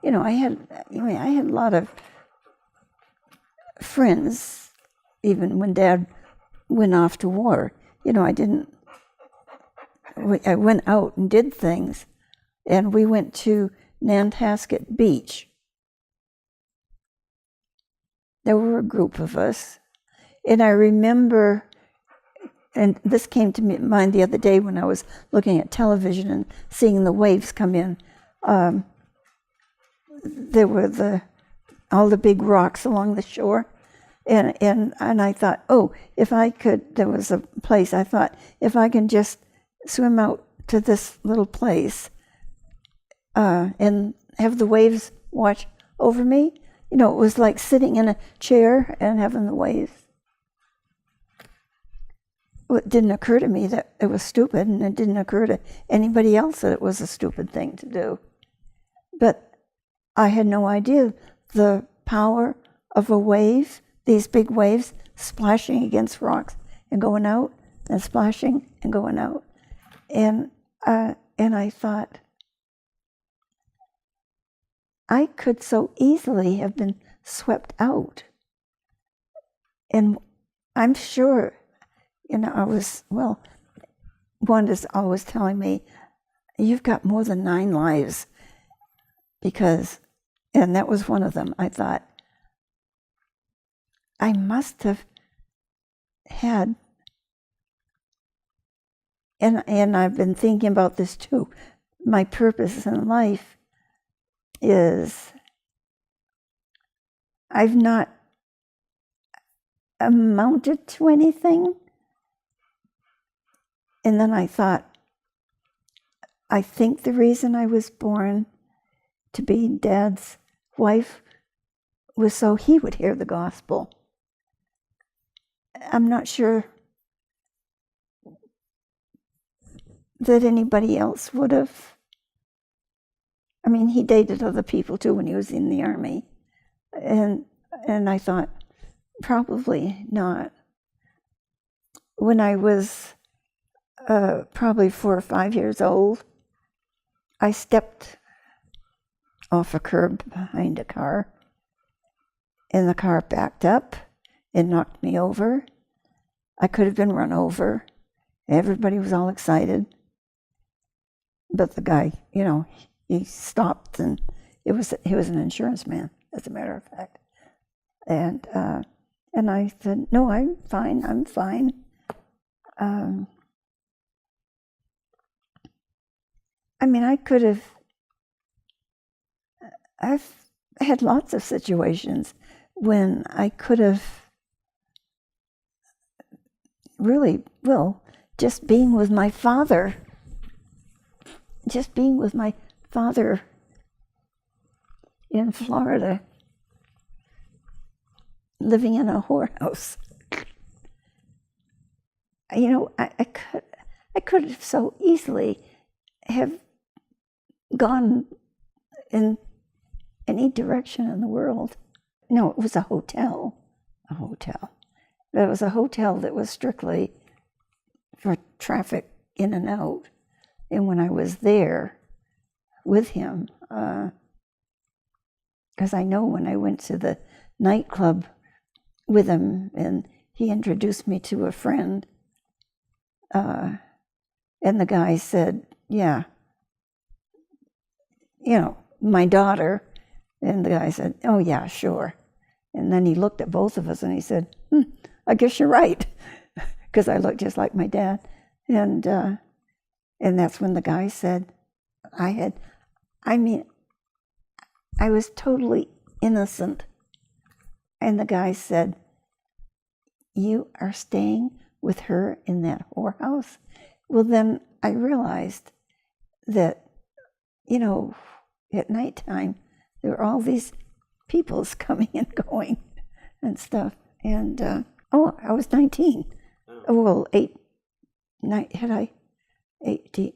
I had a lot of friends, even when Dad went off to war. I went out and did things, and we went to Nantasket Beach. There were a group of us, and I remember, and this came to mind the other day when I was looking at television and seeing the waves come in. There were all the big rocks along the shore, and I thought, if I could, there was a place, I thought, if I can just swim out to this little place and have the waves wash over me, it was like sitting in a chair and having the waves. It didn't occur to me that it was stupid, and it didn't occur to anybody else that it was a stupid thing to do. But I had no idea the power of a wave, these big waves splashing against rocks and going out, and splashing and going out. And I thought, I could so easily have been swept out. And I'm sure, Wanda's always telling me, you've got more than 9 lives, and that was one of them. I thought, I must have had, and I've been thinking about this too, my purpose in life is, I've not amounted to anything. And then I thought, I think the reason I was born to be Dad's wife was so he would hear the gospel. I'm not sure that anybody else would have. I mean, he dated other people too when he was in the army. And I thought, probably not. When I was probably 4 or 5 years old, I stepped off a curb behind a car, and the car backed up and knocked me over. I could have been run over. Everybody was all excited. But the guy, he stopped, and he was an insurance man, as a matter of fact. And I said, no, I'm fine. I could have, I've had lots of situations when I could have really, just being with my father in Florida, living in a whorehouse. I could have so easily have gone in any direction in the world. No, it was a hotel. But it was a hotel that was strictly for traffic in and out. And when I was there with him, because I know when I went to the nightclub with him, and he introduced me to a friend, and the guy said, yeah, my daughter. And the guy said, oh yeah, sure. And then he looked at both of us and he said, I guess you're right, because I look just like my dad. And that's when the guy said, I was totally innocent. And the guy said, you are staying with her in that whorehouse? Well, then I realized that, at nighttime, there were all these peoples coming and going and stuff. And, I was 19. Well, 18?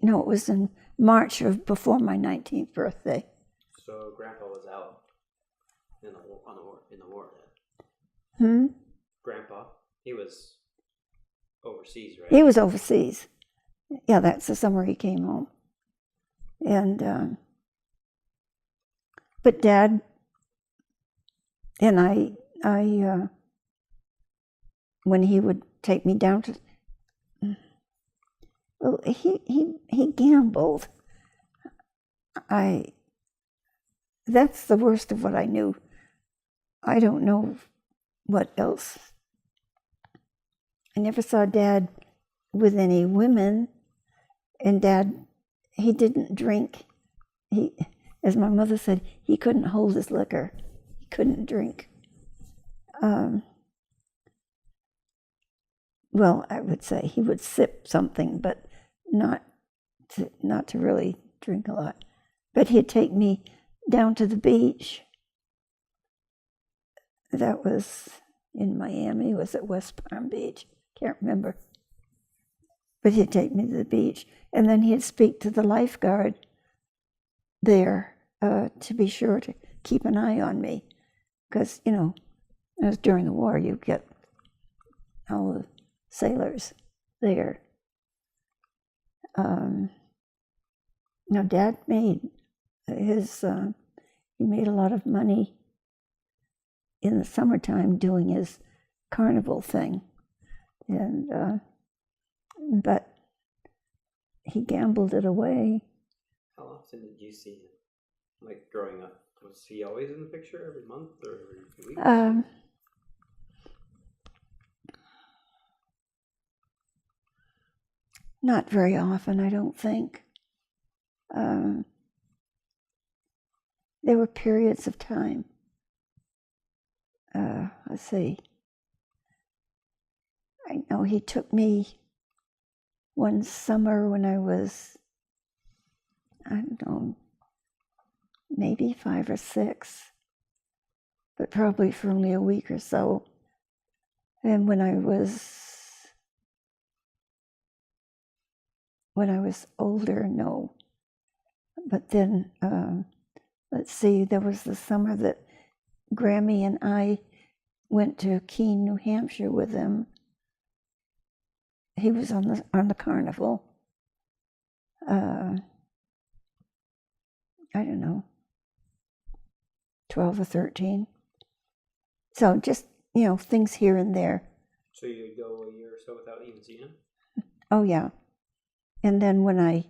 No, it was in March before my 19th birthday. So Grandpa was out in the war then? Grandpa, he was overseas, right? He was overseas. Yeah, that's the summer he came home. And But Dad and I, when he would take me down to, well, he gambled. That's the worst of what I knew. I don't know what else. I never saw Dad with any women, and Dad, he didn't drink. He, as my mother said, he couldn't hold his liquor. He couldn't drink. Well, I would say he would sip something, but not to really drink a lot. But he'd take me down to the beach. That was in Miami. Was it West Palm Beach? Can't remember. But he'd take me to the beach, and then he'd speak to the lifeguard there to be sure to keep an eye on me, because it was during the war. You get all the sailors there. Now, Dad made he made a lot of money in the summertime doing his carnival thing, and but he gambled it away. How often did you see him? Like growing up, was he always in the picture every month or every few weeks? Not very often, I don't think. There were periods of time. Let's see. I know he took me one summer when I was, I don't know, maybe 5 or 6, but probably for only a week or so. And when I was older, no. But then, let's see, there was the summer that Grammy and I went to Keene, New Hampshire with him. He was on the carnival. I don't know, 12 or 13. So just, things here and there. So you'd go a year or so without even seeing him? Oh, yeah. And then when I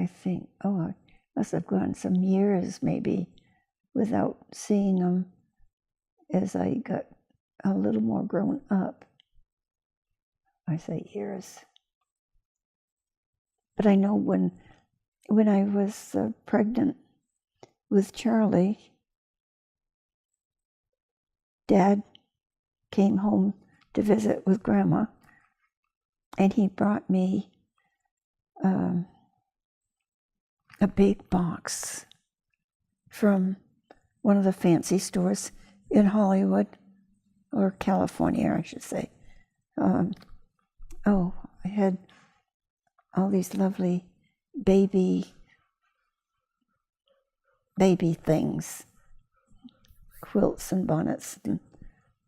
think, I must have gone some years maybe without seeing him as I got a little more grown up. I say years. But I know when I was pregnant with Charlie, Dad came home to visit with Grandma, and he brought me a big box from one of the fancy stores in Hollywood, or California, I should say. I had all these lovely baby things, quilts and bonnets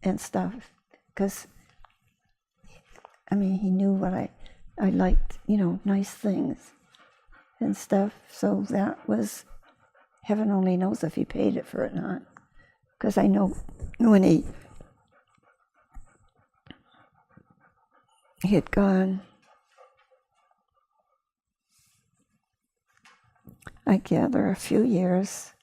and stuff, because he knew what I liked, nice things and stuff. So that was, heaven only knows if he paid it for it or not, because I know when he had gone, I gather, a few years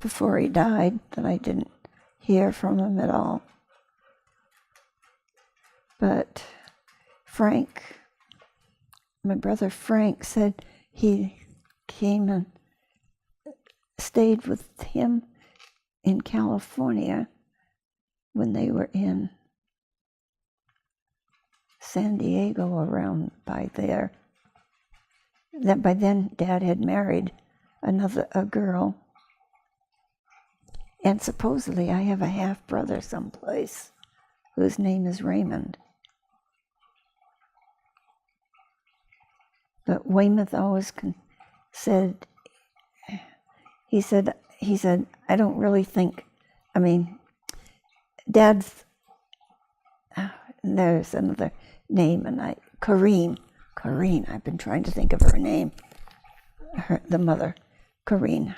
before he died, that I didn't hear from him at all. But Frank, my brother Frank, said he came and stayed with him in California when they were in San Diego, around by there. That by then Dad had married a girl, and supposedly I have a half brother someplace whose name is Raymond. But Weymouth always said, he said, I don't really think I mean, Dad's, there's another name, and Corrine, I've been trying to think of her name, the mother, Corrine.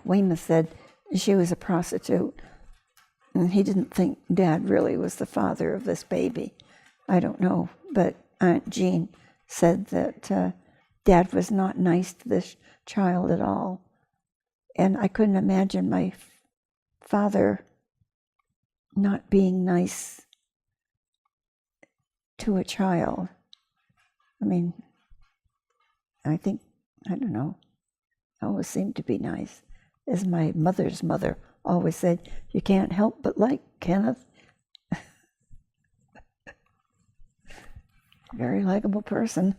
Weymouth said she was a prostitute, and he didn't think Dad really was the father of this baby. I don't know, but Aunt Jean said that Dad was not nice to this child at all. And I couldn't imagine my father not being nice to a child. I mean, I don't know, always seemed to be nice. As my mother's mother always said, you can't help but like Kenneth. Very likable person.